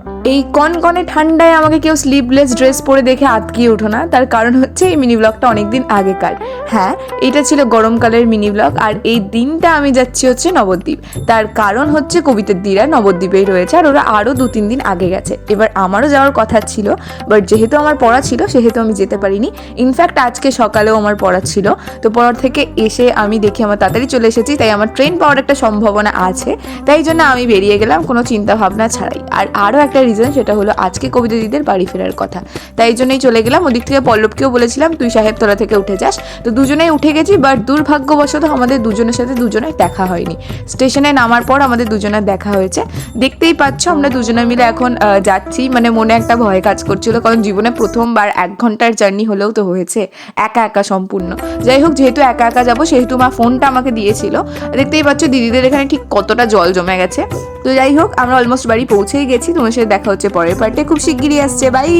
এই কনকনে ঠান্ডায় আমাকে কেউ স্লিভলেস ড্রেস পরে দেখে আটকিয়ে ওঠো না, তার কারণ হচ্ছে এই মিনি ব্লগটা অনেকদিন আগেকার। হ্যাঁ, এটা ছিল গরমকালের মিনি ব্লগ, আর এই দিনটা আমি যাচ্ছি হচ্ছে নবদ্বীপ। তার কারণ হচ্ছে কবিতার দিরা নবদ্বীপেই রয়েছে, আর ওরা আরও 2-3 দিন আগে গেছে। এবার আমারও যাওয়ার কথা ছিল, বাট যেহেতু আমার পড়া ছিল সেহেতু আমি যেতে পারিনি। ইনফ্যাক্ট আজকে সকালেও আমার পড়া ছিল, তো পড়ার থেকে এসে আমি দেখি আমার তাড়াতাড়ি চলে এসেছি, তাই আমার ট্রেন পাওয়ার একটা সম্ভাবনা আছে, তাই জন্য আমি বেরিয়ে গেলাম কোনো চিন্তা ভাবনা ছাড়াই। আর আরও একটা রিজন, সেটা হলো আজকে কবিতা দিদির বাড়ি ফেরার কথা, তাই জন্যই চলে গেলাম। ওদিক থেকে পল্লবকেও বলেছিলাম তুই সাহেবতলা থেকে উঠে যাস, তো দুজনেই উঠে গেছি। বাট দুর্ভাগ্যবশত আমাদের দুজনের সাথে দুজনের দেখা হয়নি। স্টেশনে নামার পর আমাদের দুজনের দেখা হয়েছে। দেখতেই পাচ্ছ আমরা দুজনে মিলে এখন যাচ্ছি, মানে মনে একটা ভয় কাজ করছিল, কারণ জীবনে প্রথমবার 1 ঘন্টার জার্নি হলেও তো হয়েছে একা একা সম্পূর্ণ। যাই হোক, যেহেতু একা একা যাবো সেহেতু মা ফোনটা আমাকে দিয়েছিল। দেখতেই পাচ্ছ দিদিদের এখানে ঠিক কতটা জল জমে গেছে। তো যাই হোক, আমরা অলমোস্ট বাড়ি পৌঁছেই গেছি। তোমার সাথে দেখা হচ্ছে পরের পার্টে, খুব শিগগিরই আসছে। বাই।